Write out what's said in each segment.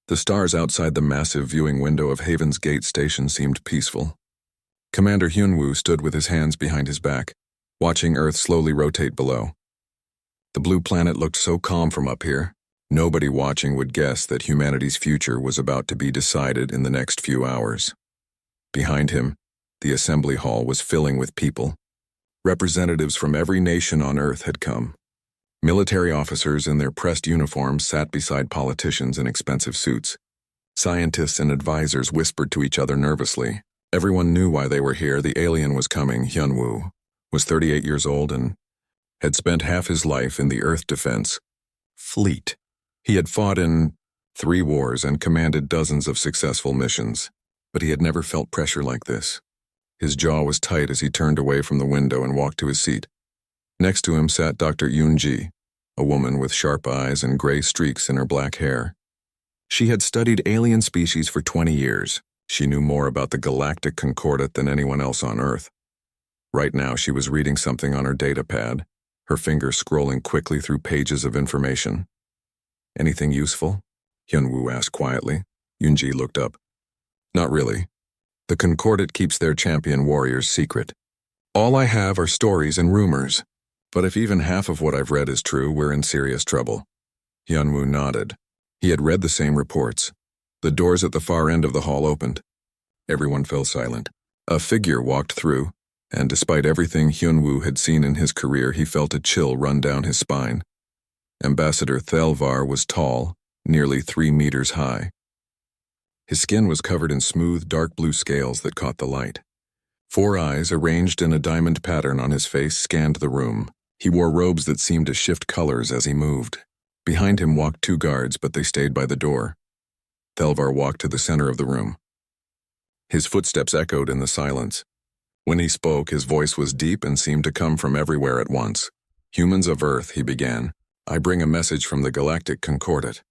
The stars outside the massive viewing window of Haven's Gate Station seemed peaceful. Commander Hyunwoo stood with his hands behind his back, watching Earth slowly rotate below. The blue planet looked so calm from up here, nobody watching would guess that humanity's future was about to be decided in the next few hours. Behind him, the assembly hall was filling with people. Representatives from every nation on Earth had come. Military officers in their pressed uniforms sat beside politicians in expensive suits. Scientists and advisors whispered to each other nervously. Everyone knew why they were here. The alien was coming. Hyunwoo was 38 years old and had spent half his life in the Earth Defense Fleet. He had fought in 3 wars and commanded dozens of successful missions, but he had never felt pressure like this. His jaw was tight as he turned away from the window and walked to his seat. Next to him sat Dr. Yoon-ji, a woman with sharp eyes and gray streaks in her black hair. She had studied alien species for 20 years. She knew more about the Galactic Concordate than anyone else on Earth. Right now she was reading something on her data pad, her fingers scrolling quickly through pages of information. "Anything useful?" Hyunwoo asked quietly. Yoon-ji looked up. "Not really. The Concordate keeps their champion warriors secret. All I have are stories and rumors. But if even half of what I've read is true, we're in serious trouble." Hyunwoo nodded. He had read the same reports. The doors at the far end of the hall opened. Everyone fell silent. A figure walked through, and despite everything Hyunwoo had seen in his career, he felt a chill run down his spine. Ambassador Thelvar was tall, nearly 3 meters high. His skin was covered in smooth, dark blue scales that caught the light. 4 eyes, arranged in a diamond pattern on his face, scanned the room. He wore robes that seemed to shift colors as he moved. Behind him walked 2 guards, but they stayed by the door. Thelvar walked to the center of the room. His footsteps echoed in the silence. When he spoke, his voice was deep and seemed to come from everywhere at once. "Humans of Earth," he began, "I bring a message from the Galactic Concordate.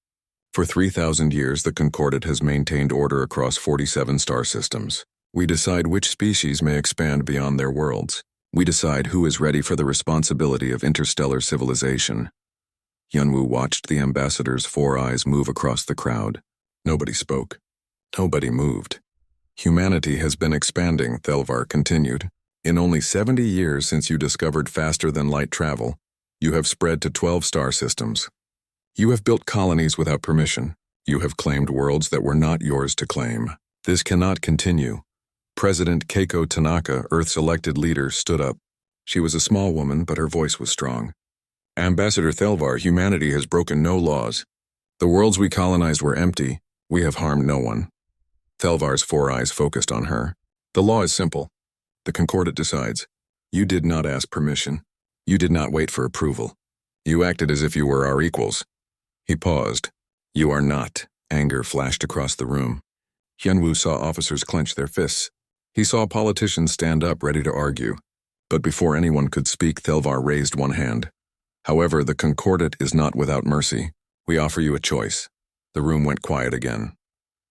For 3,000 years, the Concordate has maintained order across 47 star systems. We decide which species may expand beyond their worlds. We decide who is ready for the responsibility of interstellar civilization." Hyunwoo watched the ambassador's 4 eyes move across the crowd. Nobody spoke. Nobody moved. "Humanity has been expanding," Thelvar continued. "In only 70 years since you discovered faster-than-light travel, you have spread to 12 star systems. You have built colonies without permission. You have claimed worlds that were not yours to claim. This cannot continue." President Keiko Tanaka, Earth's elected leader, stood up. She was a small woman, but her voice was strong. "Ambassador Thelvar, humanity has broken no laws. The worlds we colonized were empty. We have harmed no one." Thelvar's 4 eyes focused on her. "The law is simple. The Concordate decides. You did not ask permission. You did not wait for approval. You acted as if you were our equals." He paused. "You are not." Anger flashed across the room. Hyunwoo saw officers clench their fists. He saw politicians stand up ready to argue. But before anyone could speak, Thelvar raised one hand. "However, the Concordate is not without mercy. We offer you a choice." The room went quiet again.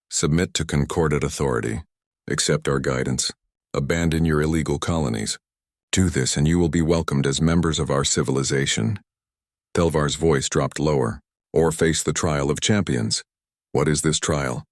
"Submit to Concordate authority. Accept our guidance. Abandon your illegal colonies. Do this and you will be welcomed as members of our civilization." Thelvar's voice dropped lower. "Or face the trial of champions." "What is this trial?"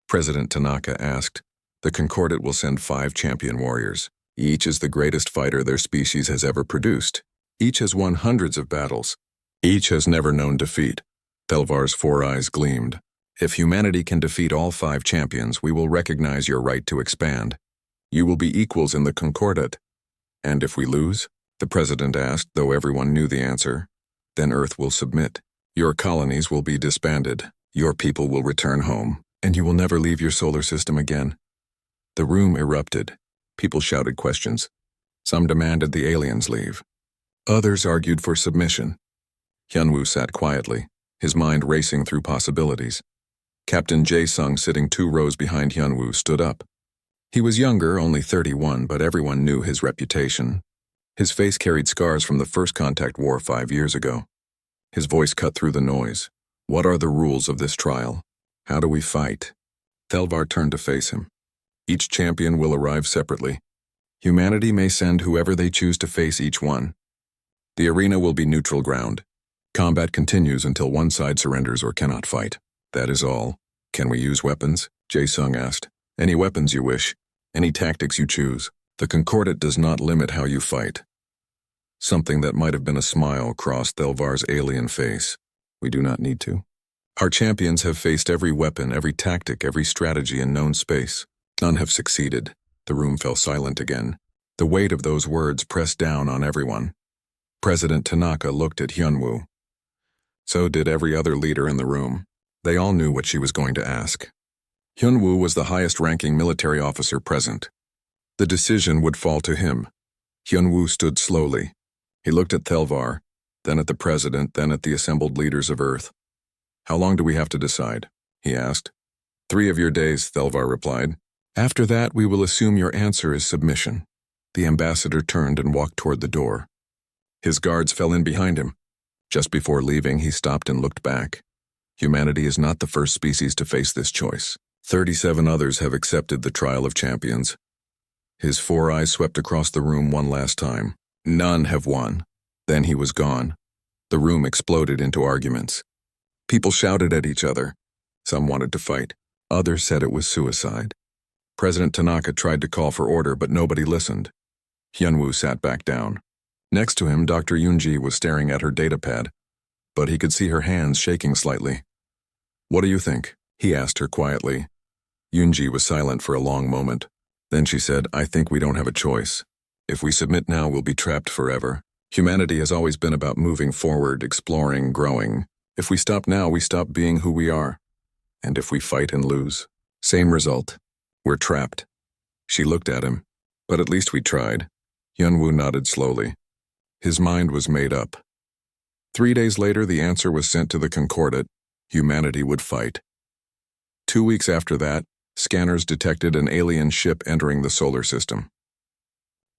President Tanaka asked. "The Concordate will send 5 champion warriors. Each is the greatest fighter their species has ever produced. Each has won hundreds of battles. Each has never known defeat." Thelvar's 4 eyes gleamed. "If humanity can defeat all 5 champions, we will recognize your right to expand. You will be equals in the Concordate." "And if we lose?" the president asked, though everyone knew the answer. "Then Earth will submit. Your colonies will be disbanded. Your people will return home, and you will never leave your solar system again." The room erupted. People shouted questions. Some demanded the aliens leave. Others argued for submission. Hyunwoo sat quietly, his mind racing through possibilities. Captain Jae-sung, sitting 2 rows behind Hyunwoo, stood up. He was younger, only 31, but everyone knew his reputation. His face carried scars from the first contact war 5 years ago. His voice cut through the noise. "What are the rules of this trial? How do we fight?" Thelvar turned to face him. "Each champion will arrive separately. Humanity may send whoever they choose to face each one. The arena will be neutral ground. Combat continues until one side surrenders or cannot fight. That is all. Can we use weapons? Jae-sung asked. Any weapons you wish. Any tactics you choose. The Concordat does not limit how you fight. Something that might have been a smile crossed Thelvar's alien face. We do not need to. Our champions have faced every weapon, every tactic, every strategy in known space. None have succeeded. The room fell silent again. The weight of those words pressed down on everyone. President Tanaka looked at Hyunwoo. So did every other leader in the room. They all knew what she was going to ask. Hyunwoo was the highest-ranking military officer present. The decision would fall to him. Hyunwoo stood slowly. He looked at Thelvar, then at the president, then at the assembled leaders of Earth. How long do we have to decide? He asked. 3 of your days, Thelvar replied. After that, we will assume your answer is submission. The ambassador turned and walked toward the door. His guards fell in behind him. Just before leaving, he stopped and looked back. Humanity is not the first species to face this choice. 37 others have accepted the trial of champions. His 4 eyes swept across the room one last time. None have won. Then he was gone. The room exploded into arguments. People shouted at each other. Some wanted to fight. Others said it was suicide. President Tanaka tried to call for order, but nobody listened. Hyunwoo sat back down. Next to him, Dr. Yoonji was staring at her datapad, but he could see her hands shaking slightly. What do you think? He asked her quietly. Yoonji was silent for a long moment. Then she said, I think we don't have a choice. If we submit now, we'll be trapped forever. Humanity has always been about moving forward, exploring, growing. If we stop now, we stop being who we are. And if we fight and lose, same result. We're trapped. She looked at him. But at least we tried. Hyunwoo nodded slowly. His mind was made up. 3 days later, the answer was sent to the Concordat. Humanity would fight. 2 weeks after that, scanners detected an alien ship entering the solar system.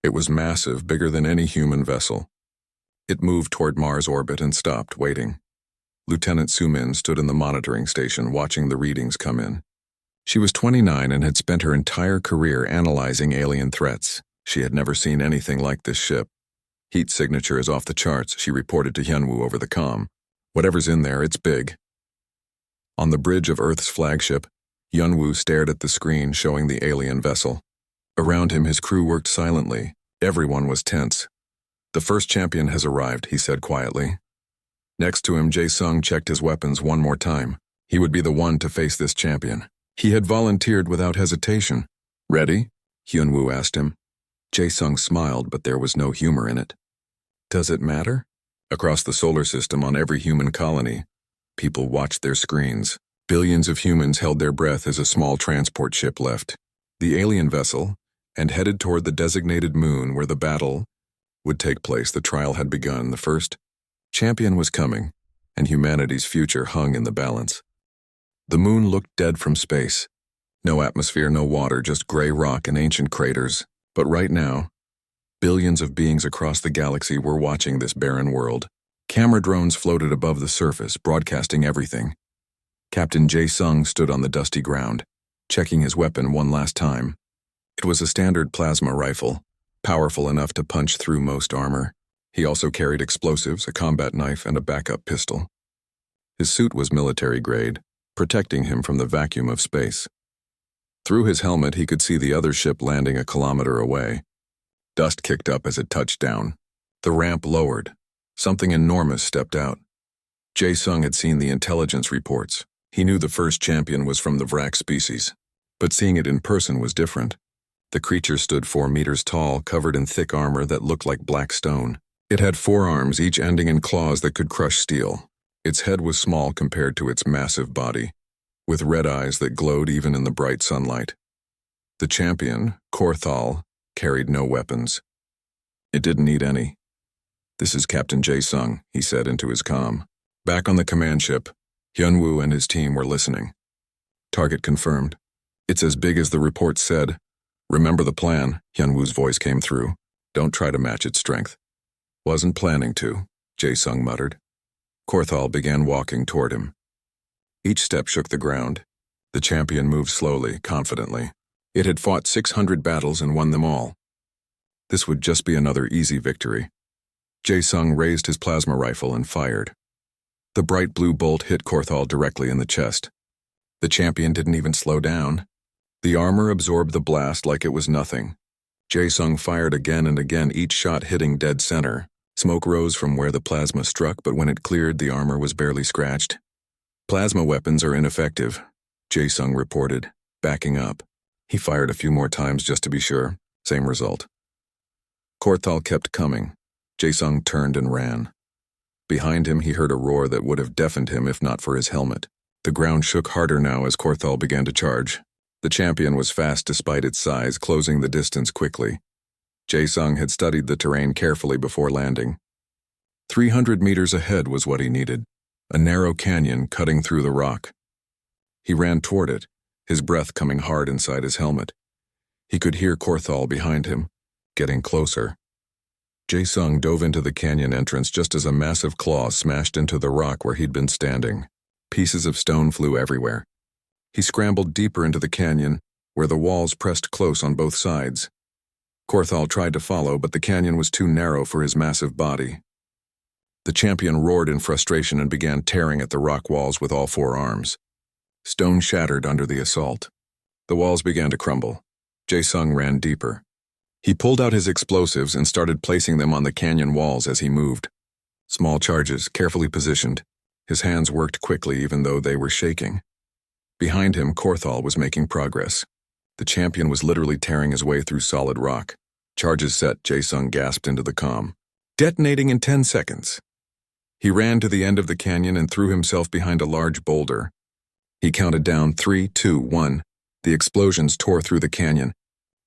It was massive, bigger than any human vessel. It moved toward Mars orbit and stopped, waiting. Lieutenant Sumin stood in the monitoring station, watching the readings come in. She was 29 and had spent her entire career analyzing alien threats. She had never seen anything like this ship. Heat signature is off the charts, she reported to Hyunwoo over the comm. Whatever's in there, it's big. On the bridge of Earth's flagship, Hyunwoo stared at the screen showing the alien vessel. Around him, his crew worked silently. Everyone was tense. The first champion has arrived, he said quietly. Next to him, Jae-sung checked his weapons one more time. He would be the one to face this champion. He had volunteered without hesitation. Ready? Hyunwoo asked him. Jae-sung smiled, but there was no humor in it. Does it matter? Across the solar system, on every human colony, people watched their screens. Billions of humans held their breath as a small transport ship left the alien vessel and headed toward the designated moon where the battle would take place. The trial had begun. The first champion was coming, and humanity's future hung in the balance. The moon looked dead from space. No atmosphere, no water, just gray rock and ancient craters. But right now, billions of beings across the galaxy were watching this barren world. Camera drones floated above the surface, broadcasting everything. Captain Jae-sung stood on the dusty ground, checking his weapon one last time. It was a standard plasma rifle, powerful enough to punch through most armor. He also carried explosives, a combat knife, and a backup pistol. His suit was military grade, protecting him from the vacuum of space. Through his helmet, he could see the other ship landing a kilometer away. Dust kicked up as it touched down. The ramp lowered. Something enormous stepped out. Jae-sung had seen the intelligence reports. He knew the first champion was from the Vrak species. But seeing it in person was different. The creature stood 4 meters tall, covered in thick armor that looked like black stone. It had 4 arms, each ending in claws that could crush steel. Its head was small compared to its massive body, with red eyes that glowed even in the bright sunlight. The champion, Korthal, carried no weapons. It didn't need any. This is Captain Jae-sung, he said into his comm. Back on the command ship, Hyunwoo and his team were listening. Target confirmed. It's as big as the report said. Remember the plan, Hyunwoo's voice came through. Don't try to match its strength. Wasn't planning to, Jae-sung muttered. Korthal began walking toward him. Each step shook the ground. The champion moved slowly, confidently. It had fought 600 battles and won them all. This would just be another easy victory. Jae-sung raised his plasma rifle and fired. The bright blue bolt hit Korthal directly in the chest. The champion didn't even slow down. The armor absorbed the blast like it was nothing. Jae-sung fired again and again, each shot hitting dead center. Smoke rose from where the plasma struck, but when it cleared, the armor was barely scratched. Plasma weapons are ineffective, Jae-sung reported, backing up. He fired a few more times just to be sure. Same result. Korthal kept coming. Jae-sung turned and ran. Behind him, he heard a roar that would have deafened him if not for his helmet. The ground shook harder now as Korthal began to charge. The champion was fast despite its size, closing the distance quickly. Jae-sung had studied the terrain carefully before landing. 300 meters ahead was what he needed, a narrow canyon cutting through the rock. He ran toward it, his breath coming hard inside his helmet. He could hear Korthal behind him, getting closer. Jae-sung dove into the canyon entrance just as a massive claw smashed into the rock where he'd been standing. Pieces of stone flew everywhere. He scrambled deeper into the canyon, where the walls pressed close on both sides. Korthal tried to follow, but the canyon was too narrow for his massive body. The champion roared in frustration and began tearing at the rock walls with all four arms. Stone shattered under the assault. The walls began to crumble. Jae-sung ran deeper. He pulled out his explosives and started placing them on the canyon walls as he moved. Small charges, carefully positioned. His hands worked quickly even though they were shaking. Behind him, Korthal was making progress. The champion was literally tearing his way through solid rock. Charges set, Jae-sung gasped into the comm. Detonating in 10 seconds. He ran to the end of the canyon and threw himself behind a large boulder. He counted down 3, 2, 1. The explosions tore through the canyon,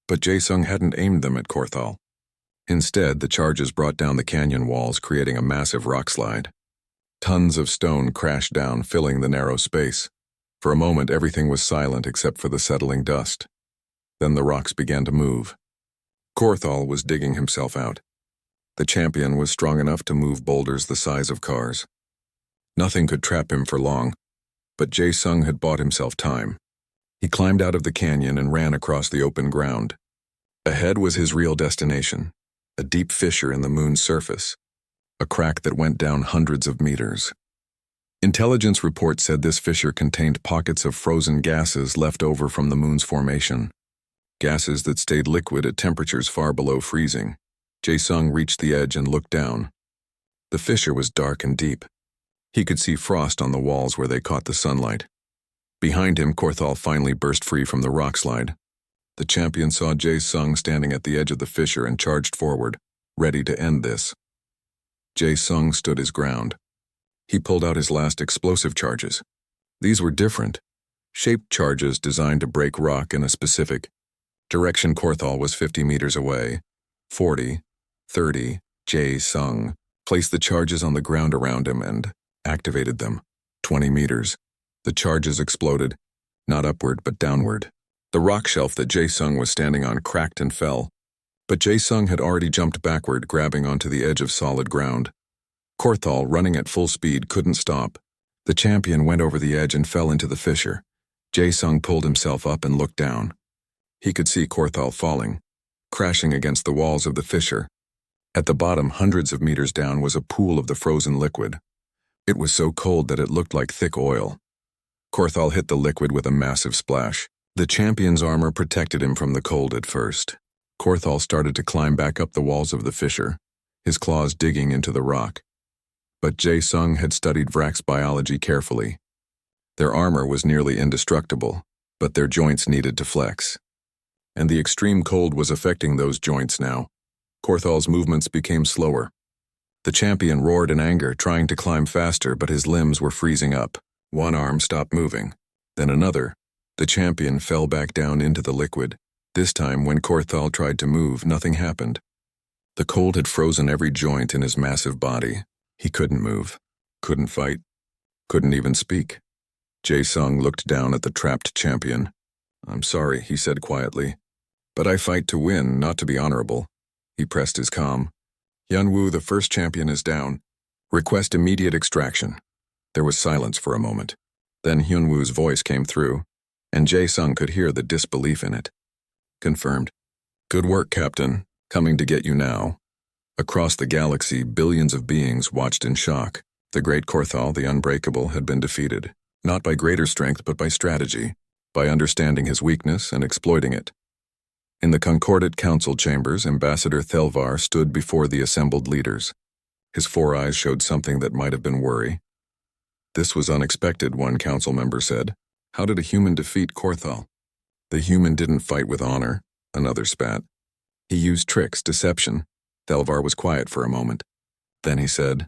but Jae-sung hadn't aimed them at Korthal. Instead, the charges brought down the canyon walls, creating a massive rock slide. Tons of stone crashed down, filling the narrow space. For a moment, everything was silent except for the settling dust. Then the rocks began to move. Korthal was digging himself out. The champion was strong enough to move boulders the size of cars. Nothing could trap him for long, but Jae-sung had bought himself time. He climbed out of the canyon and ran across the open ground. Ahead was his real destination, a deep fissure in the moon's surface, a crack that went down hundreds of meters. Intelligence reports said this fissure contained pockets of frozen gases left over from the moon's formation, gases that stayed liquid at temperatures far below freezing. Jae-sung reached the edge and looked down. The fissure was dark and deep. He could see frost on the walls where they caught the sunlight. Behind him, Korthal finally burst free from the rock slide. The champion saw Jae-sung standing at the edge of the fissure and charged forward, ready to end this. Jae-sung stood his ground. He pulled out his last explosive charges. These were different, shaped charges designed to break rock in a specific direction. Korthal was 50 meters away. 40, 30, Jae-sung placed the charges on the ground around him and activated them. 20 meters. The charges exploded, not upward but downward. The rock shelf that Jae-sung was standing on cracked and fell, but Jae-sung had already jumped backward, grabbing onto the edge of solid ground. Korthal, running at full speed, couldn't stop. The champion went over the edge and fell into the fissure. Jae-sung pulled himself up and looked down. He could see Korthal falling, crashing against the walls of the fissure. At the bottom, hundreds of meters down, was a pool of the frozen liquid. It was so cold that it looked like thick oil. Korthal hit the liquid with a massive splash. The champion's armor protected him from the cold at first. Korthal started to climb back up the walls of the fissure, his claws digging into the rock. But Jae-sung had studied Vrak's biology carefully. Their armor was nearly indestructible, but their joints needed to flex. And the extreme cold was affecting those joints now. Korthal's movements became slower. The champion roared in anger, trying to climb faster, but his limbs were freezing up. One arm stopped moving, then another. The champion fell back down into the liquid. This time, when Korthal tried to move, nothing happened. The cold had frozen every joint in his massive body. He couldn't move, couldn't fight, couldn't even speak. Jae-sung looked down at the trapped champion. "I'm sorry," he said quietly, "but I fight to win, not to be honorable." He pressed his comm. "Hyunwoo, the first champion is down. Request immediate extraction." There was silence for a moment. Then Hyunwoo's voice came through, and Jae-sung could hear the disbelief in it. "Confirmed. Good work, Captain. Coming to get you now." Across the galaxy, billions of beings watched in shock. The great Korthal, the unbreakable, had been defeated. Not by greater strength, but by strategy, by understanding his weakness and exploiting it. In the Concordat Council chambers, Ambassador Thelvar stood before the assembled leaders. His 4 eyes showed something that might have been worry. "This was unexpected," one council member said. "How did a human defeat Korthal?" "The human didn't fight with honor," another spat. "He used tricks, deception." Thelvar was quiet for a moment. Then he said,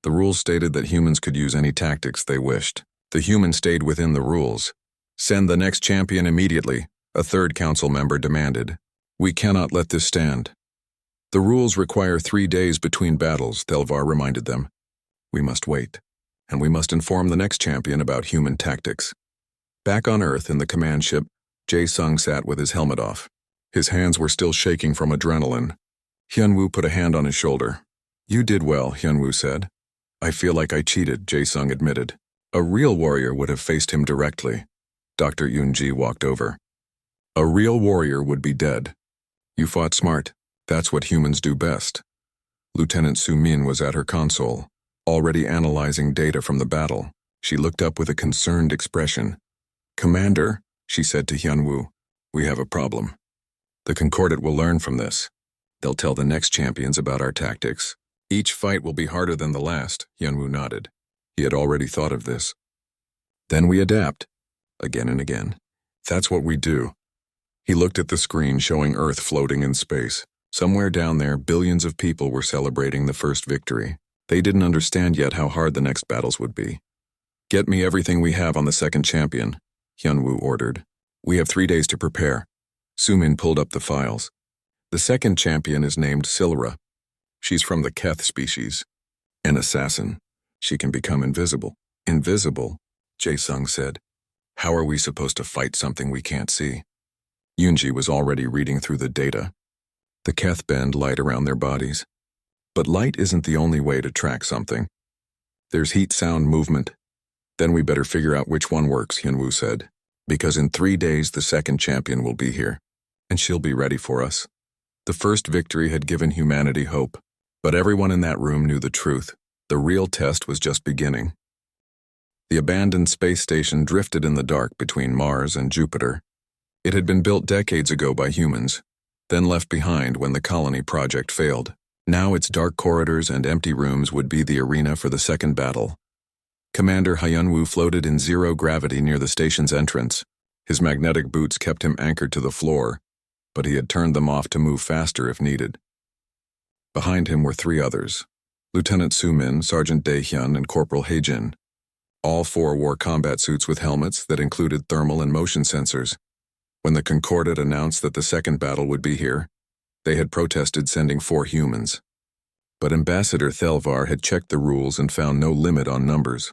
"The rules stated that humans could use any tactics they wished. The human stayed within the rules." "Send the next champion immediately," a third council member demanded. "We cannot let this stand." "The rules require 3 days between battles," Thelvar reminded them. "We must wait, and we must inform the next champion about human tactics." Back on Earth in the command ship, Jae-sung sat with his helmet off. His hands were still shaking from adrenaline. Hyunwoo put a hand on his shoulder. "You did well," Hyunwoo said. "I feel like I cheated," Jae-sung admitted. "A real warrior would have faced him directly." Dr. Yoonji walked over. "A real warrior would be dead. You fought smart. That's what humans do best." Lieutenant Su-min was at her console, already analyzing data from the battle. She looked up with a concerned expression. "Commander," she said to Hyunwoo, "we have a problem. The Concordat will learn from this. They'll tell the next champions about our tactics. Each fight will be harder than the last." Hyunwoo nodded. He had already thought of this. "Then we adapt." Again and again. "That's what we do." He looked at the screen showing Earth floating in space. Somewhere down there, billions of people were celebrating the first victory. They didn't understand yet how hard the next battles would be. "Get me everything we have on the second champion," Hyunwoo ordered. "We have 3 days to prepare." Su-min pulled up the files. "The second champion is named Silra. She's from the Keth species. An assassin. She can become invisible." "Invisible?" Jae-sung said. "How are we supposed to fight something we can't see?" Yoonji was already reading through the data. The Keth bend light around their bodies. But light isn't the only way to track something. There's heat, sound, movement. "Then we better figure out which one works," Hyunwoo said. "Because in 3 days the second champion will be here. And she'll be ready for us." The first victory had given humanity hope. But everyone in that room knew the truth. The real test was just beginning. The abandoned space station drifted in the dark between Mars and Jupiter. It had been built decades ago by humans, then left behind when the colony project failed. Now its dark corridors and empty rooms would be the arena for the second battle. Commander Hyunwoo floated in zero gravity near the station's entrance. His magnetic boots kept him anchored to the floor, but he had turned them off to move faster if needed. Behind him were 3 others: Lieutenant Su-min, Sergeant Dae-hyun, and Corporal Hae-jin. All 4 wore combat suits with helmets that included thermal and motion sensors. When the Concordat announced that the second battle would be here, they had protested sending 4 humans. But Ambassador Thelvar had checked the rules and found no limit on numbers.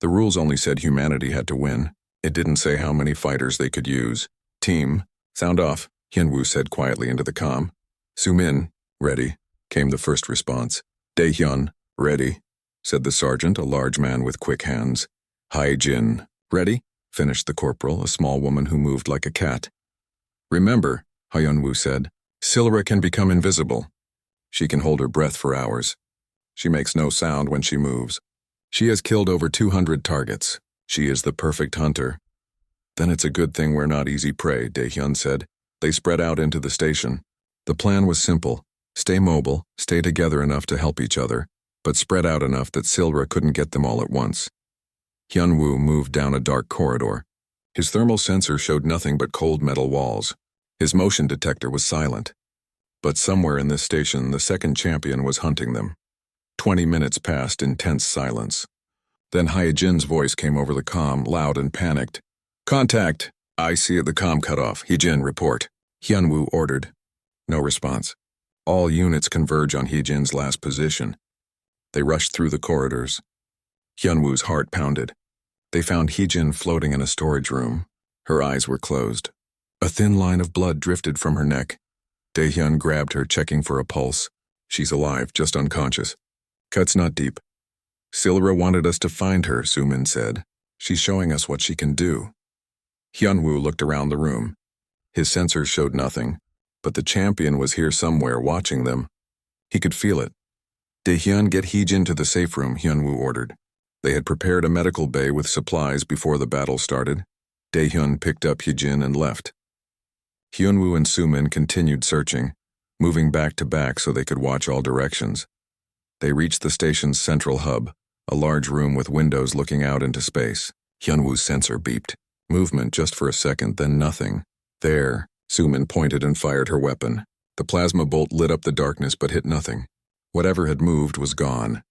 The rules only said humanity had to win. It didn't say how many fighters they could use. "Team, sound off," Hyunwoo said quietly into the comm. "Su-min, ready," came the first response. "Dae-hyun, ready," said the sergeant, a large man with quick hands. "Hae-jin, ready," finished the corporal, a small woman who moved like a cat. "Remember," Hyunwoo said, "Silra can become invisible. She can hold her breath for hours. She makes no sound when she moves. She has killed over 200 targets. She is the perfect hunter." "Then it's a good thing we're not easy prey," Dae-hyun said. They spread out into the station. The plan was simple: stay mobile, stay together enough to help each other, but spread out enough that Silra couldn't get them all at once. Hyunwoo moved down a dark corridor. His thermal sensor showed nothing but cold metal walls. His motion detector was silent. But somewhere in this station, the second champion was hunting them. 20 minutes passed in tense silence. Then Hae-jin's voice came over the comm, loud and panicked. "Contact! I see the comm cut off. Hae-jin, report." Hyunwoo ordered. No response. All units converge on Hae-jin's last position. They rushed through the corridors. Hyunwoo's heart pounded. They found Hae-jin floating in a storage room. Her eyes were closed. A thin line of blood drifted from her neck. Dae-hyun grabbed her, checking for a pulse. "She's alive, just unconscious. Cuts not deep." "Silra wanted us to find her," Su-min said. "She's showing us what she can do." Hyunwoo looked around the room. His sensors showed nothing, but the champion was here somewhere watching them. He could feel it. "Dae-hyun, get Hae-jin to the safe room," Hyunwoo ordered. They had prepared a medical bay with supplies before the battle started. Daehyun picked up Hyejin and left. Hyunwoo and Sumin continued searching, moving back to back so they could watch all directions. They reached the station's central hub, a large room with windows looking out into space. Hyunwoo's sensor beeped. Movement just for a second, then nothing. There, Sumin pointed and fired her weapon. The plasma bolt lit up the darkness but hit nothing. Whatever had moved was gone.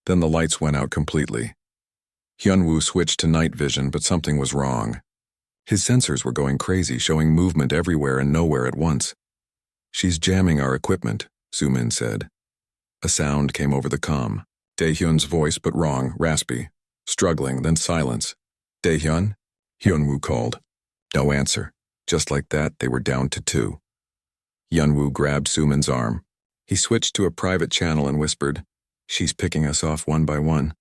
Then the lights went out completely. Hyunwoo switched to night vision, but something was wrong. His sensors were going crazy, showing movement everywhere and nowhere at once. "She's jamming our equipment," Sumin said. A sound came over the comm. Daehyun's voice, but wrong, raspy. Struggling, then silence. "Daehyun?" Hyunwoo called. No answer. Just like that, they were down to 2. Hyunwoo grabbed Sumin's arm. He switched to a private channel and whispered, "She's picking us off one by one."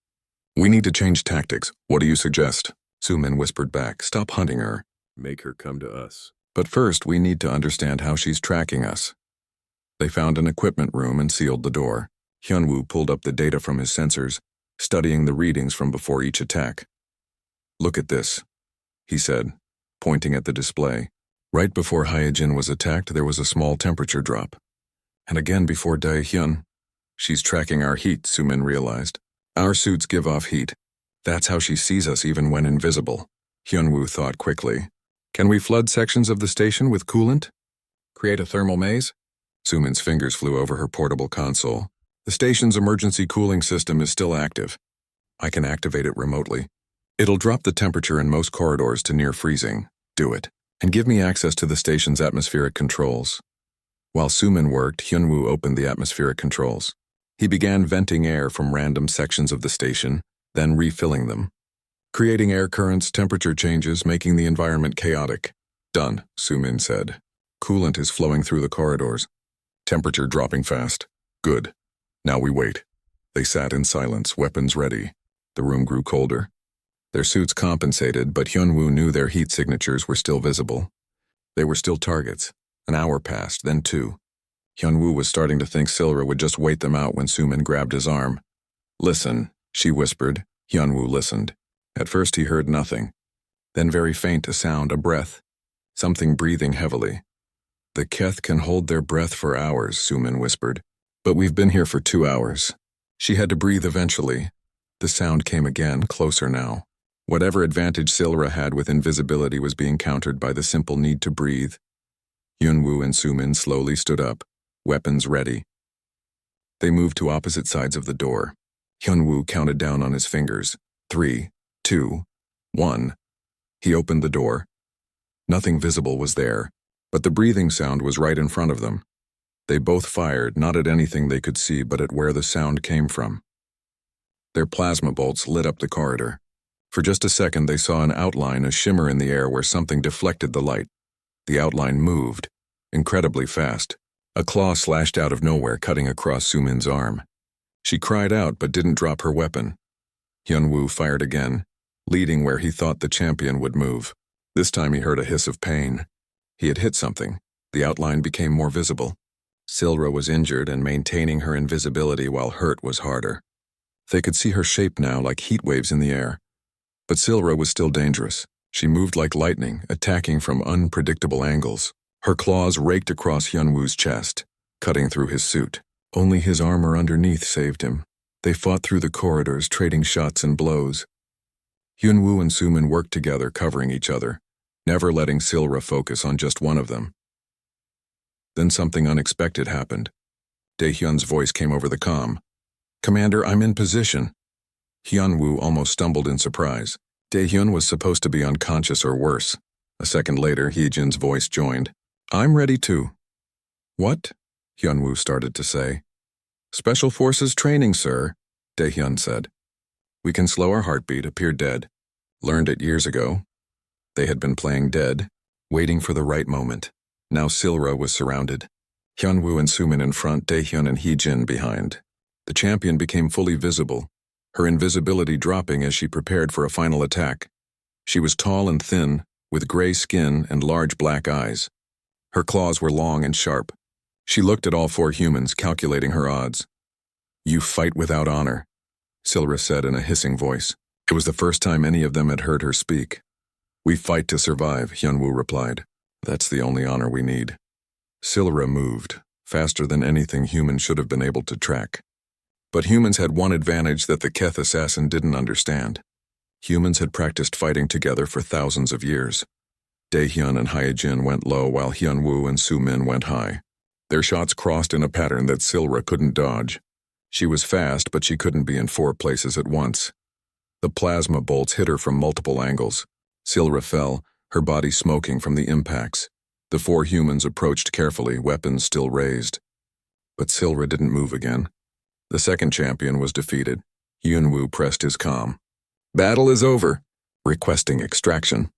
"We need to change tactics. What do you suggest?" Sumin whispered back. "Stop hunting her. Make her come to us. But first, we need to understand how she's tracking us." They found an equipment room and sealed the door. Hyunwoo pulled up the data from his sensors, studying the readings from before each attack. "Look at this," he said, pointing at the display. Right before Hyejin was attacked, there was a small temperature drop. And again before Daehyun. "She's tracking our heat," Sumin realized. "Our suits give off heat. That's how she sees us even when invisible." Hyunwoo thought quickly. "Can we flood sections of the station with coolant? Create a thermal maze?" Sumin's fingers flew over her portable console. "The station's emergency cooling system is still active. I can activate it remotely. It'll drop the temperature in most corridors to near freezing. Do it. And give me access to the station's atmospheric controls." While Sumin worked, Hyunwoo opened the atmospheric controls. He began venting air from random sections of the station, then refilling them. Creating air currents, temperature changes, making the environment chaotic. "Done," Sumin said. "Coolant is flowing through the corridors. Temperature dropping fast. Good. Now we wait." They sat in silence, weapons ready. The room grew colder. Their suits compensated, but Hyunwoo knew their heat signatures were still visible. They were still targets. An hour passed, then 2. Hyunwoo was starting to think Silra would just wait them out when Sumin grabbed his arm. "Listen," she whispered. Hyunwoo listened. At first he heard nothing. Then very faint a sound, a breath. Something breathing heavily. "The Keth can hold their breath for hours," Sumin whispered. "But we've been here for 2 hours." She had to breathe eventually. The sound came again, closer now. Whatever advantage Silra had with invisibility was being countered by the simple need to breathe. Hyunwoo and Sumin slowly stood up, weapons ready. They moved to opposite sides of the door. Hyunwoo counted down on his fingers. 3, 2, 1. He opened the door. Nothing visible was there, but the breathing sound was right in front of them. They both fired, not at anything they could see, but at where the sound came from. Their plasma bolts lit up the corridor. For just a second they saw an outline, a shimmer in the air where something deflected the light. The outline moved, incredibly fast. A claw slashed out of nowhere, cutting across Sumin's arm. She cried out but didn't drop her weapon. Hyunwoo fired again, leading where he thought the champion would move. This time he heard a hiss of pain. He had hit something. The outline became more visible. Silra was injured and maintaining her invisibility while hurt was harder. They could see her shape now like heat waves in the air. But Silra was still dangerous. She moved like lightning, attacking from unpredictable angles. Her claws raked across Hyunwoo's chest, cutting through his suit. Only his armor underneath saved him. They fought through the corridors, trading shots and blows. Hyunwoo and Sumin worked together, covering each other, never letting Silra focus on just one of them. Then something unexpected happened. Daehyun's voice came over the comm. "Commander, I'm in position." Hyunwoo almost stumbled in surprise. Daehyun was supposed to be unconscious or worse. A second later, Hyejin's voice joined. "I'm ready too." "What?" Hyunwoo started to say. "Special Forces training, sir," Daehyun said. "We can slow our heartbeat, appear dead. Learned it years ago." They had been playing dead, waiting for the right moment. Now Silra was surrounded. Hyunwoo and Sumin in front, Daehyun and Hyejin behind. The champion became fully visible, her invisibility dropping as she prepared for a final attack. She was tall and thin, with gray skin and large black eyes. Her claws were long and sharp. She looked at all 4 humans, calculating her odds. "You fight without honor." Silra said in a hissing voice. It was the first time any of them had heard her speak. We fight to survive, Hyunwoo replied. That's the only honor we need. Silra moved, faster than anything humans should have been able to track. But humans had one advantage that the Keth assassin didn't understand. Humans had practiced fighting together for thousands of years. Daehyun and Hyejin went low while Hyunwoo and Sumin went high. Their shots crossed in a pattern that Silra couldn't dodge. She was fast, but she couldn't be in 4 places at once. The plasma bolts hit her from multiple angles. Silra fell, her body smoking from the impacts. The 4 humans approached carefully, weapons still raised. But Silra didn't move again. The second champion was defeated. Hyunwoo pressed his comm. Battle is over, requesting extraction.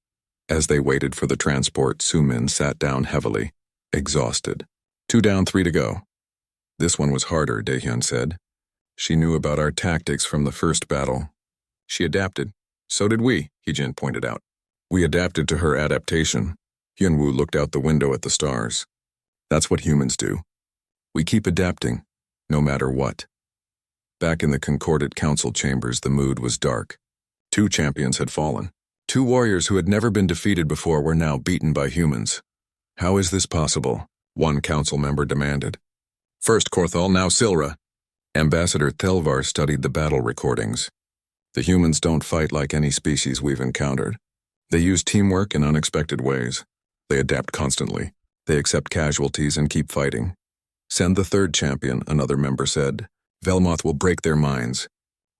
As they waited for the transport, Sumin sat down heavily, exhausted. 2 down, 3 to go. This one was harder, Daehyun said. She knew about our tactics from the first battle. She adapted. So did we, Hyejin pointed out. We adapted to her adaptation. Hyunwoo looked out the window at the stars. That's what humans do. We keep adapting, no matter what. Back in the Concordate Council chambers, the mood was dark. 2 champions had fallen. 2 warriors who had never been defeated before were now beaten by humans. How is this possible? One council member demanded. First Korthal, now Silra. Ambassador Thelvar studied the battle recordings. The humans don't fight like any species we've encountered. They use teamwork in unexpected ways. They adapt constantly. They accept casualties and keep fighting. Send the 3rd champion, another member said. Velmoth will break their minds.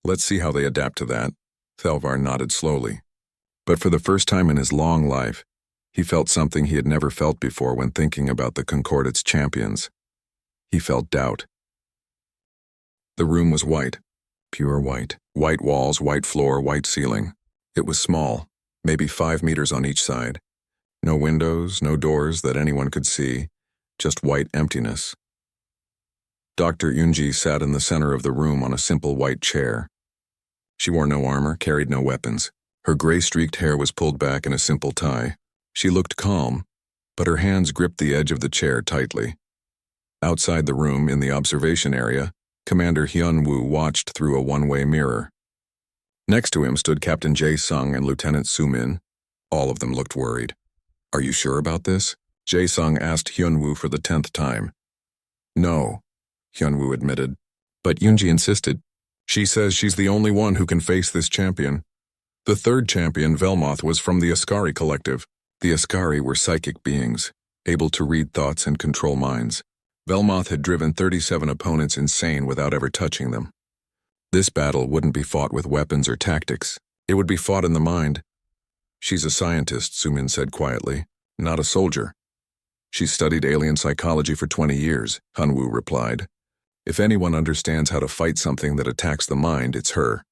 Let's see how they adapt to that. Thelvar nodded slowly. But for the first time in his long life, he felt something he had never felt before when thinking about the Concordate's champions. He felt doubt. The room was white, pure white. White walls, white floor, white ceiling. It was small, maybe 5 meters on each side. No windows, no doors that anyone could see, just white emptiness. Dr. Yunji sat in the center of the room on a simple white chair. She wore no armor, carried no weapons. Her gray-streaked hair was pulled back in a simple tie. She looked calm, but her hands gripped the edge of the chair tightly. Outside the room, in the observation area, Commander Hyunwoo watched through a one-way mirror. Next to him stood Captain Jae-sung and Lieutenant Sumin. All of them looked worried. Are you sure about this? Jae-sung asked Hyunwoo for the 10th time. No, Hyunwoo admitted. But Yunji insisted. She says she's the only one who can face this champion. The 3rd champion, Velmoth, was from the Ascari collective. The Ascari were psychic beings, able to read thoughts and control minds. Velmoth had driven 37 opponents insane without ever touching them. This battle wouldn't be fought with weapons or tactics. It would be fought in the mind. She's a scientist, Sumin said quietly, not a soldier. She's studied alien psychology for 20 years, Hyunwoo replied. If anyone understands how to fight something that attacks the mind, it's her.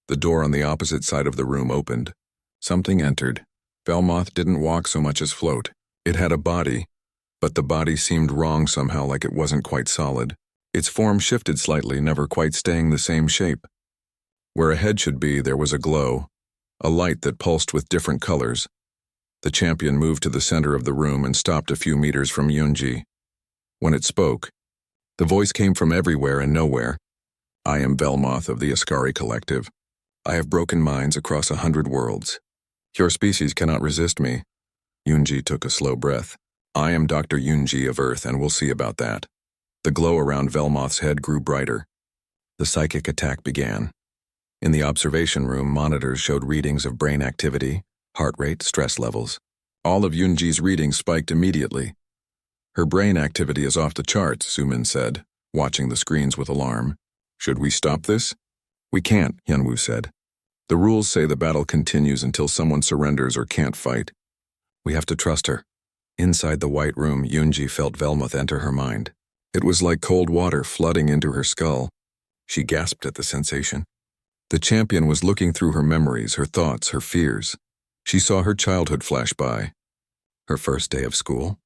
The door on the opposite side of the room opened. Something entered. Velmoth didn't walk so much as float. It had a body, but the body seemed wrong somehow, like it wasn't quite solid. Its form shifted slightly, never quite staying the same shape. Where a head should be, there was a glow, a light that pulsed with different colors. The champion moved to the center of the room and stopped a few meters from Yunji. When it spoke, the voice came from everywhere and nowhere. I am Velmoth of the Ascari Collective. I have broken minds across 100 worlds. Your species cannot resist me. Yunji took a slow breath. I am Dr. Yunji of Earth, and we'll see about that. The glow around Velmoth's head grew brighter. The psychic attack began. In the observation room, monitors showed readings of brain activity, heart rate, stress levels. All of Yunji's readings spiked immediately. Her brain activity is off the charts, Sumin said, watching the screens with alarm. Should we stop this? We can't, Hyunwoo said. The rules say the battle continues until someone surrenders or can't fight. We have to trust her. Inside the white room, Yunji felt Velmoth enter her mind. It was like cold water flooding into her skull. She gasped at the sensation. The champion was looking through her memories, her thoughts, her fears. She saw her childhood flash by. Her first day of school.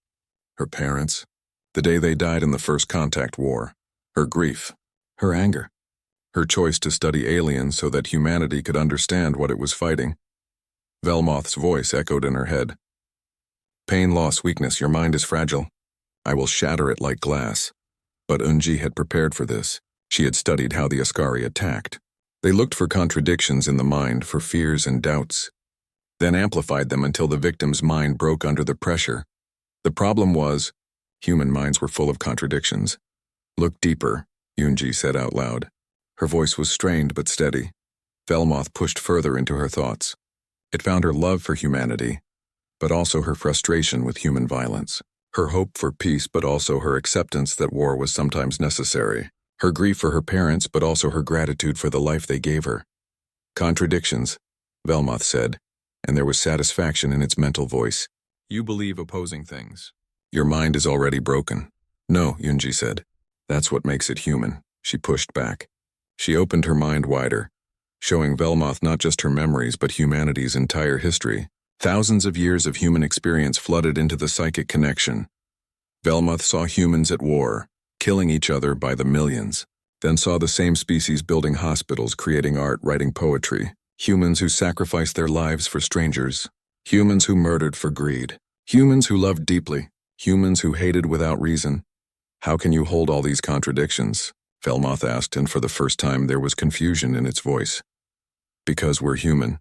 Her parents. The day they died in the First Contact War. Her grief. Her anger. Her choice to study aliens so that humanity could understand what it was fighting. Velmoth's voice echoed in her head. Pain, loss, weakness, your mind is fragile. I will shatter it like glass. But Yunji had prepared for this. She had studied how the Ascari attacked. They looked for contradictions in the mind, for fears and doubts, then amplified them until the victim's mind broke under the pressure. The problem was, human minds were full of contradictions. "Look deeper," Yunji said out loud. Her voice was strained but steady. Velmoth pushed further into her thoughts. It found her love for humanity, but also her frustration with human violence. Her hope for peace, but also her acceptance that war was sometimes necessary. Her grief for her parents, but also her gratitude for the life they gave her. "Contradictions," Velmoth said, and there was satisfaction in its mental voice. "You believe opposing things. Your mind is already broken." "No," Yunji said. "That's what makes it human." She pushed back. She opened her mind wider, showing Velmoth not just her memories but humanity's entire history. Thousands of years of human experience flooded into the psychic connection. Velmoth saw humans at war, killing each other by the millions, then saw the same species building hospitals, creating art, writing poetry. Humans who sacrificed their lives for strangers. Humans who murdered for greed. Humans who loved deeply. Humans who hated without reason. "How can you hold all these contradictions?" Velmoth asked, and for the first time there was confusion in its voice. "Because we're human,"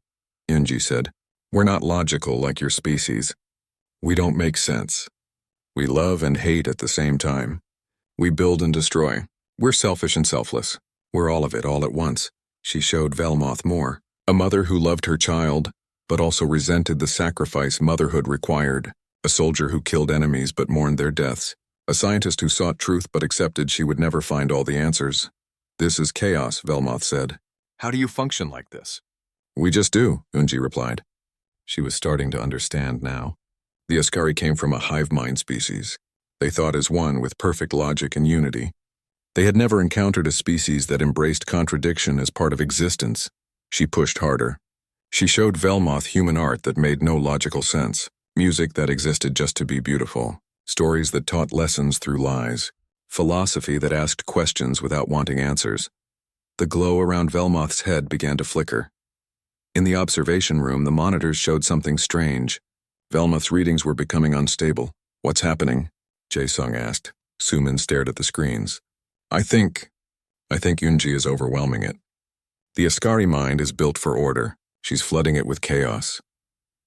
Yunji said. "We're not logical like your species. We don't make sense. We love and hate at the same time. We build and destroy. We're selfish and selfless. We're all of it all at once." She showed Velmoth more. A mother who loved her child, but also resented the sacrifice motherhood required. A soldier who killed enemies but mourned their deaths. A scientist who sought truth but accepted she would never find all the answers. "This is chaos," Velmoth said. "How do you function like this?" "We just do," Yunji replied. She was starting to understand now. The Ascari came from a hive mind species. They thought as one with perfect logic and unity. They had never encountered a species that embraced contradiction as part of existence. She pushed harder. She showed Velmoth human art that made no logical sense, music that existed just to be beautiful, stories that taught lessons through lies, philosophy that asked questions without wanting answers. The glow around Velmoth's head began to flicker. In the observation room, the monitors showed something strange. Velmoth's readings were becoming unstable. "What's happening?" Jae-sung asked. Sumin stared at the screens. I think Yunji is overwhelming it. The Ascari mind is built for order. She's flooding it with chaos."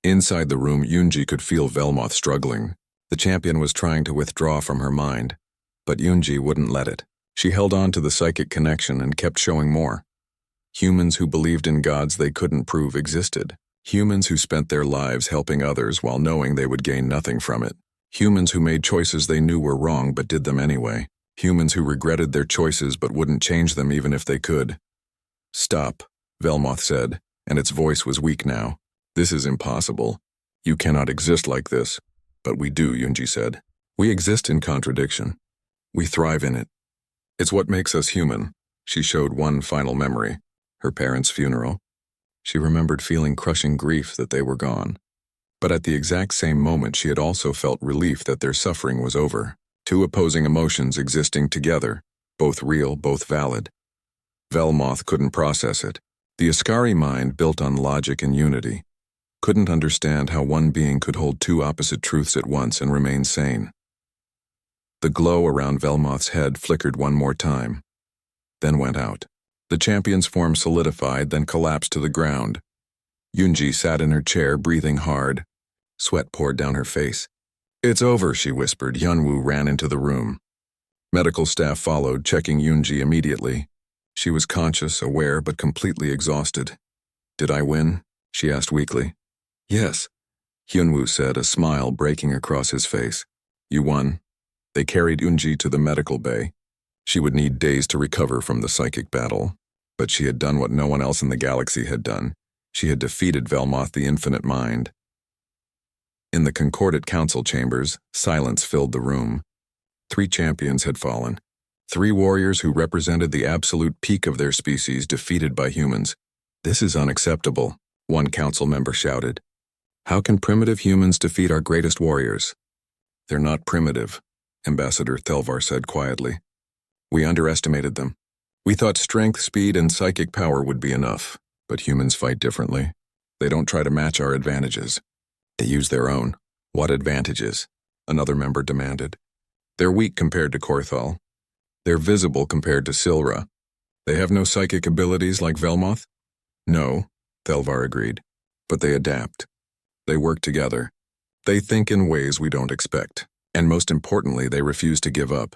Inside the room, Yunji could feel Velmoth struggling. The champion was trying to withdraw from her mind, but Yunji wouldn't let it. She held on to the psychic connection and kept showing more. Humans who believed in gods they couldn't prove existed. Humans who spent their lives helping others while knowing they would gain nothing from it. Humans who made choices they knew were wrong but did them anyway. Humans who regretted their choices but wouldn't change them even if they could. "Stop," Velmoth said, and its voice was weak now. "This is impossible. You cannot exist like this." "But we do," Yunji said. "We exist in contradiction. We thrive in it. It's what makes us human." She showed one final memory, her parents' funeral. She remembered feeling crushing grief that they were gone. But at the exact same moment she had also felt relief that their suffering was over. Two opposing emotions existing together, both real, both valid. Velmoth couldn't process it. The Ascari mind, built on logic and unity, couldn't understand how one being could hold two opposite truths at once and remain sane. The glow around Velmoth's head flickered one more time, then went out. The champion's form solidified, then collapsed to the ground. Yunji sat in her chair, breathing hard. Sweat poured down her face. "It's over," she whispered. Hyunwoo ran into the room. Medical staff followed, checking Yunji immediately. She was conscious, aware, but completely exhausted. "Did I win?" she asked weakly. "Yes," Hyunwoo said, a smile breaking across his face. "You won." They carried Yunji to the medical bay. She would need days to recover from the psychic battle, but she had done what no one else in the galaxy had done. She had defeated Velmoth, the infinite mind. In the concordant council chambers, silence filled the room. 3 champions had fallen. 3 warriors who represented the absolute peak of their species defeated by humans. "This is unacceptable," one council member shouted. "How can primitive humans defeat our greatest warriors?" "They're not primitive," Ambassador Thelvar said quietly. "We underestimated them. We thought strength, speed, and psychic power would be enough, but humans fight differently. They don't try to match our advantages. They use their own." "What advantages?" another member demanded. "They're weak compared to Korthal. They're visible compared to Silra. They have no psychic abilities like Velmoth? No, Thelvar agreed. But they adapt. They work together. They think in ways we don't expect. And most importantly, they refuse to give up.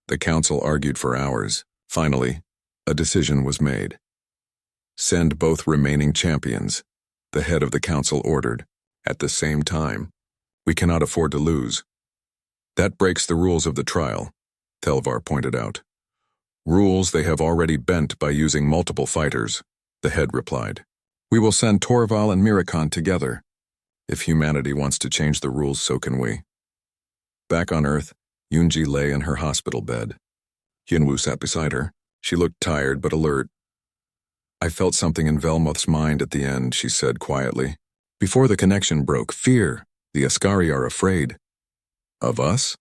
The council argued for hours. Finally, a decision was made. Send both remaining champions, the head of the council ordered, at the same time. We cannot afford to lose. That breaks the rules of the trial, Thelvar pointed out. Rules they have already bent by using multiple fighters, the head replied. We will send Torval and Miracon together. If humanity wants to change the rules, so can we. Back on Earth, Yunji lay in her hospital bed. Hyunwoo sat beside her. She looked tired but alert. I felt something in Velmoth's mind at the end, she said quietly. Before the connection broke, fear. The Askari are afraid. Of us?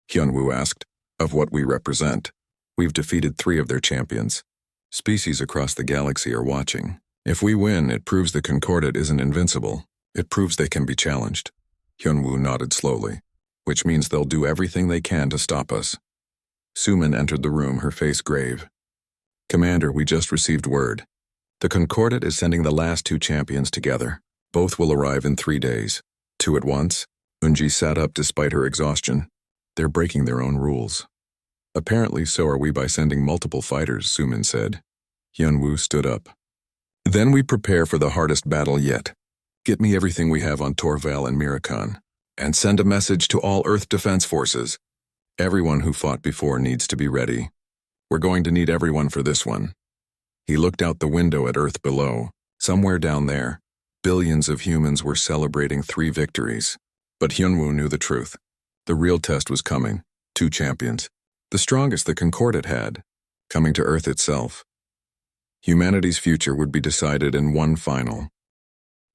Hyunwoo asked. Of what we represent. We've defeated 3 of their champions. Species across the galaxy are watching. If we win, it proves the Concordat isn't invincible. It proves they can be challenged. Hyunwoo nodded slowly. Which means they'll do everything they can to stop us. Sumin entered the room, her face grave. Commander, we just received word. The Concordat is sending the last 2 champions together. Both will arrive in 3 days. 2 at once. Unji sat up despite her exhaustion. They're breaking their own rules. Apparently so are we by sending multiple fighters, Sumin said. Hyunwoo stood up. Then we prepare for the hardest battle yet. Get me everything we have on Torval and Miracon. And send a message to all Earth Defense Forces. Everyone who fought before needs to be ready. We're going to need everyone for this one. He looked out the window at Earth below. Somewhere down there, billions of humans were celebrating 3 victories. But Hyunwoo knew the truth. The real test was coming. 2 champions. The strongest the Concordat had. Coming to Earth itself. Humanity's future would be decided in one final.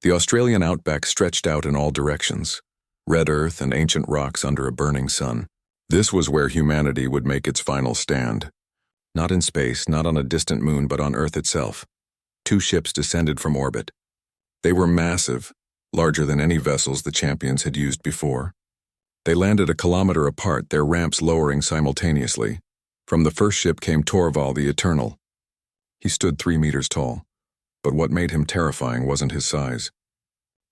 The Australian outback stretched out in all directions. Red earth and ancient rocks under a burning sun. This was where humanity would make its final stand. Not in space, not on a distant moon, but on Earth itself. 2 ships descended from orbit. They were massive, larger than any vessels the champions had used before. They landed a kilometer apart, their ramps lowering simultaneously. From the first ship came Torval the Eternal. He stood 3 meters tall, but what made him terrifying wasn't his size.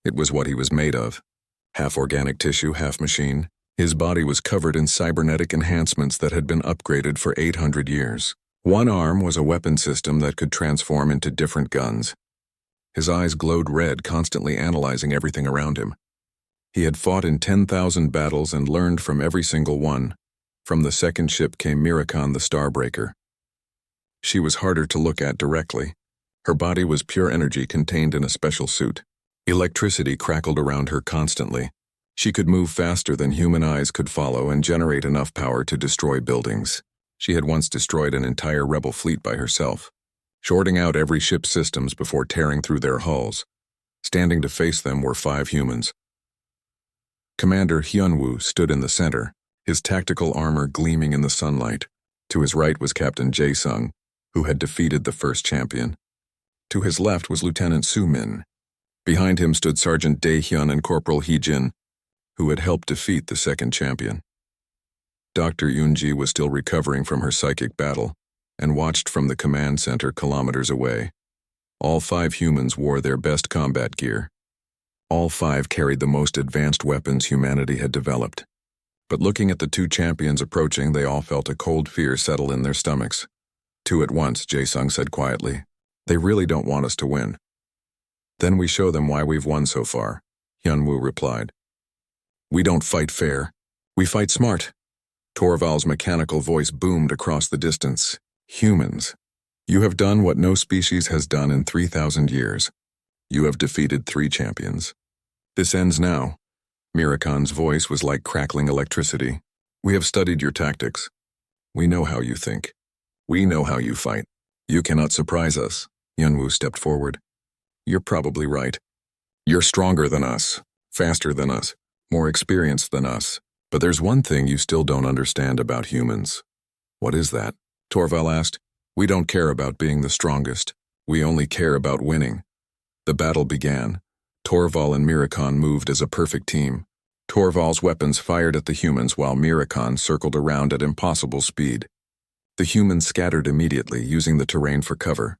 It was what he was made of. Half organic tissue, half machine. His body was covered in cybernetic enhancements that had been upgraded for 800 years. One arm was a weapon system that could transform into different guns. His eyes glowed red, constantly analyzing everything around him. He had fought in 10,000 battles and learned from every single one. From the second ship came Miracon the Starbreaker. She was harder to look at directly. Her body was pure energy contained in a special suit. Electricity crackled around her constantly. She could move faster than human eyes could follow and generate enough power to destroy buildings. She had once destroyed an entire rebel fleet by herself, shorting out every ship's systems before tearing through their hulls. Standing to face them were 5 humans. Commander Hyunwoo stood in the center, his tactical armor gleaming in the sunlight. To his right was Captain Jae-sung, who had defeated the first champion. To his left was Lieutenant Su-min. Behind him stood Sergeant Dae-hyun and Corporal Hee-jin, who had helped defeat the second champion. Dr. Yoonji was still recovering from her psychic battle and watched from the command center kilometers away. All 5 humans wore their best combat gear. All 5 carried the most advanced weapons humanity had developed. But looking at the 2 champions approaching, they all felt a cold fear settle in their stomachs. 2 at once, Jae-sung said quietly. They really don't want us to win. Then we show them why we've won so far, Hyunwoo replied. We don't fight fair. We fight smart. Torval's mechanical voice boomed across the distance. Humans, you have done what no species has done in 3,000 years. You have defeated 3 champions. This ends now. Miracon's voice was like crackling electricity. We have studied your tactics. We know how you think. We know how you fight. You cannot surprise us. Hyunwoo stepped forward. You're probably right. You're stronger than us, faster than us, more experienced than us. But there's one thing you still don't understand about humans. What is that? Torval asked. We don't care about being the strongest. We only care about winning. The battle began. Torval and Miracon moved as a perfect team. Torval's weapons fired at the humans while Miracon circled around at impossible speed. The humans scattered immediately, using the terrain for cover.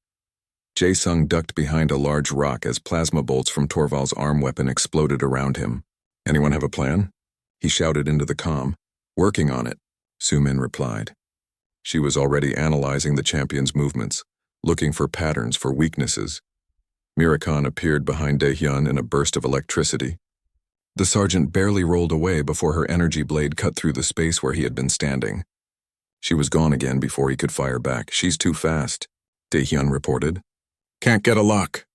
Jae-sung ducked behind a large rock as plasma bolts from Torval's arm weapon exploded around him. "Anyone have a plan?" he shouted into the comm. "Working on it," Sumin replied. She was already analyzing the champion's movements, looking for patterns, for weaknesses. Mirakan appeared behind Daehyun in a burst of electricity. The sergeant barely rolled away before her energy blade cut through the space where he had been standing. She was gone again before he could fire back. "She's too fast," Daehyun reported. "Can't get a lock."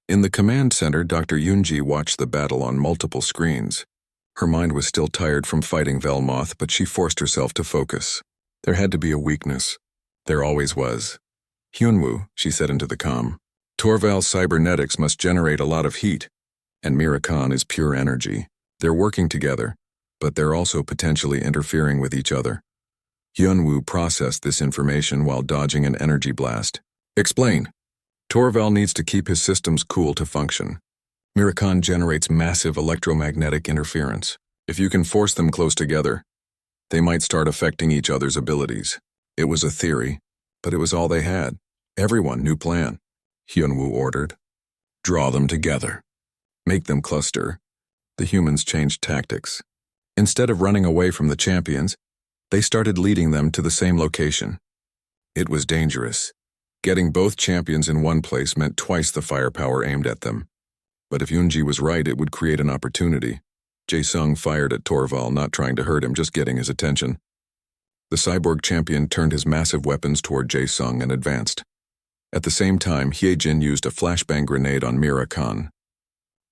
In the command center, Dr. Yoonji watched the battle on multiple screens. Her mind was still tired from fighting Velmoth, but she forced herself to focus. There had to be a weakness. There always was. "Hyunwoo," she said into the comm. "Torval's cybernetics must generate a lot of heat, and Mirakan is pure energy. They're working together, but they're also potentially interfering with each other." Hyunwoo processed this information while dodging an energy blast. "Explain." "Torval needs to keep his systems cool to function. Mirakan generates massive electromagnetic interference. If you can force them close together, they might start affecting each other's abilities." It was a theory, but it was all they had. "Everyone, new plan," Hyunwoo ordered. "Draw them together. Make them cluster." The humans changed tactics. Instead of running away from the champions, they started leading them to the same location. It was dangerous. Getting both champions in one place meant twice the firepower aimed at them. But if Yoonji was right, it would create an opportunity. Jae-sung fired at Torval, not trying to hurt him, just getting his attention. The cyborg champion turned his massive weapons toward Jae-sung and advanced. At the same time, Hyejin used a flashbang grenade on Mirakan.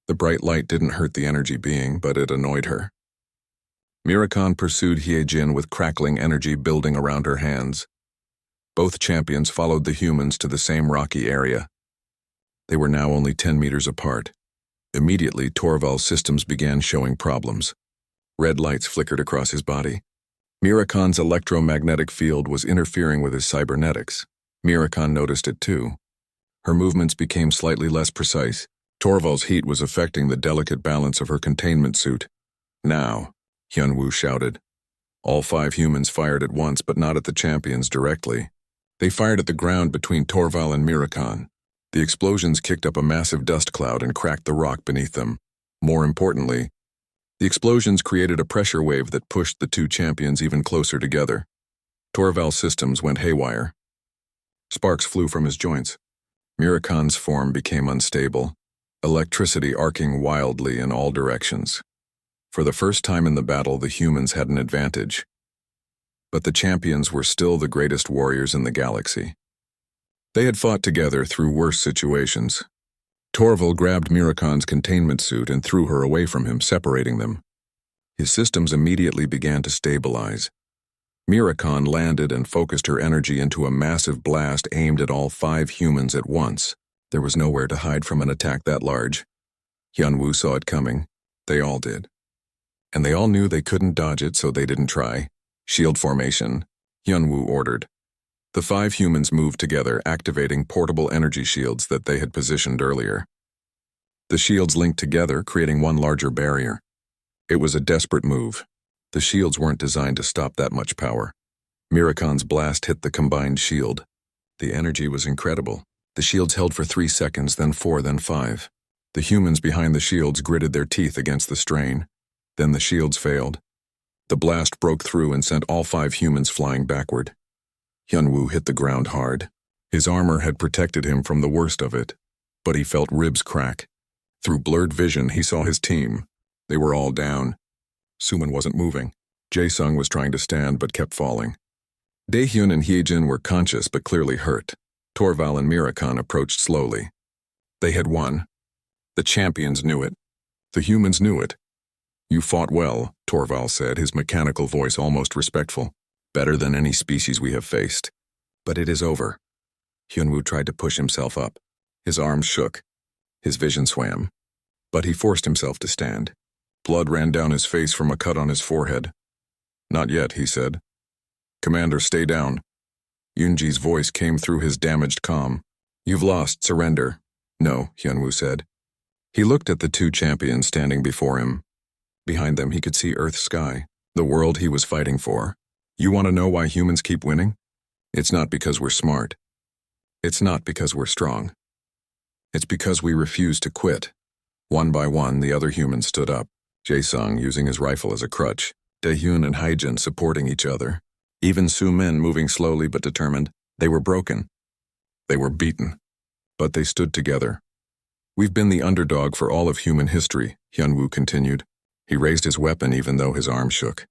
The bright light didn't hurt the energy being, but it annoyed her. Mirakan pursued Hyejin with crackling energy building around her hands. Both champions followed the humans to the same rocky area. They were now only 10 meters apart. Immediately, Torval's systems began showing problems. Red lights flickered across his body. Mirakan's electromagnetic field was interfering with his cybernetics. Mirakan noticed it too. Her movements became slightly less precise. Torval's heat was affecting the delicate balance of her containment suit. "Now," Hyunwoo shouted. All 5 humans fired at once, but not at the champions directly. They fired at the ground between Torval and Mirakan. The explosions kicked up a massive dust cloud and cracked the rock beneath them. More importantly, the explosions created a pressure wave that pushed the 2 champions even closer together. Torval's systems went haywire. Sparks flew from his joints. Mirakan's form became unstable, electricity arcing wildly in all directions. For the first time in the battle, the humans had an advantage. But the champions were still the greatest warriors in the galaxy. They had fought together through worse situations. Torval grabbed Mirakan's containment suit and threw her away from him, separating them. His systems immediately began to stabilize. Mirakan landed and focused her energy into a massive blast aimed at all 5 humans at once. There was nowhere to hide from an attack that large. Hyunwoo saw it coming. They all did. And they all knew they couldn't dodge it, so they didn't try. "Shield formation," Hyunwoo ordered. The 5 humans moved together, activating portable energy shields that they had positioned earlier. The shields linked together, creating one larger barrier. It was a desperate move. The shields weren't designed to stop that much power. Mirakan's blast hit the combined shield. The energy was incredible. The shields held for 3 seconds, then 4, then 5. The humans behind the shields gritted their teeth against the strain. Then the shields failed. The blast broke through and sent all 5 humans flying backward. Hyunwoo hit the ground hard. His armor had protected him from the worst of it, but he felt ribs crack. Through blurred vision, he saw his team. They were all down. Sumin wasn't moving. Jae-sung was trying to stand but kept falling. Daehyun and Hyejin were conscious but clearly hurt. Torval and Mirakan approached slowly. They had won. The champions knew it. The humans knew it. "You fought well," Torval said, his mechanical voice almost respectful. "Better than any species we have faced. But it is over." Hyunwoo tried to push himself up. His arms shook. His vision swam. But he forced himself to stand. Blood ran down his face from a cut on his forehead. "Not yet," he said. "Commander, stay down." Yoonji's voice came through his damaged comm. "You've lost. Surrender." "No," Hyunwoo said. He looked at the 2 champions standing before him. Behind them he could see Earth's sky, the world he was fighting for. "You want to know why humans keep winning? It's not because we're smart. It's not because we're strong. It's because we refuse to quit. One by one, the other humans stood up, Jae-sung using his rifle as a crutch, Dae-hyun and Hae-jin supporting each other. Even Soo-min moving slowly but determined. They were broken. They were beaten. But they stood together. We've been the underdog for all of human history, Hyun-woo continued. He raised his weapon even though his arm shook.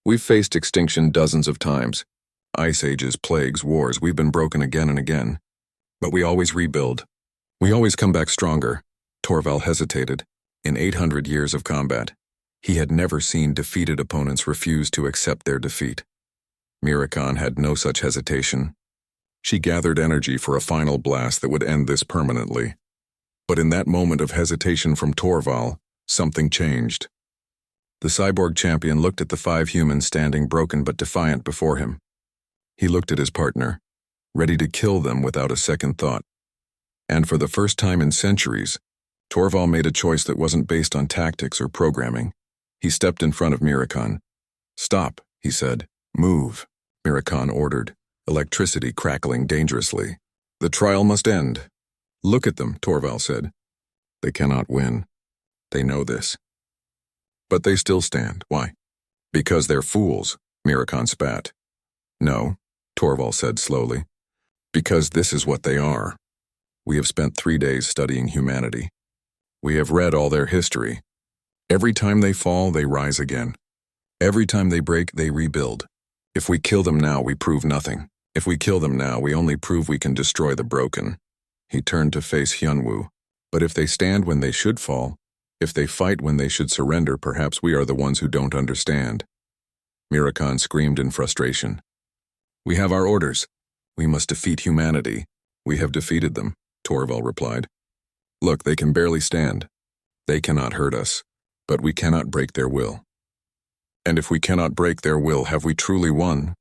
We've faced extinction dozens of times. Ice ages, plagues, wars, we've been broken again and again. But we always rebuild. We always come back stronger. Torvald hesitated. In 800 years of combat, he had never seen defeated opponents refuse to accept their defeat. Mirakan had no such hesitation. She gathered energy for a final blast that would end this permanently. But in that moment of hesitation from Torvald, something changed. The cyborg champion looked at the 5 humans standing broken but defiant before him. He looked at his partner, ready to kill them without a second thought. And for the first time in centuries, Torvald made a choice that wasn't based on tactics or programming. He stepped in front of Mirakan. "Stop," he said. "Move," Mirakan ordered, electricity crackling dangerously. "The trial must end." "Look at them," Torvald said. "They cannot win. They know this. But they still stand. Why?" "Because they're fools," Mirakan spat. "No," Torvald said slowly. "Because this is what they are. We have spent 3 days studying humanity. We have read all their history. Every time they fall, they rise again. Every time they break, they rebuild. If we kill them now, we prove nothing. If we kill them now, we only prove we can destroy the broken." He turned to face Hyun-woo. "But if they stand when they should fall, if they fight when they should surrender, perhaps we are the ones who don't understand." Mirakan screamed in frustration. "We have our orders. We must defeat humanity. We have defeated them," Torvald replied. "Look, they can barely stand. They cannot hurt us, but we cannot break their will." "And if we cannot break their will, have we truly won?"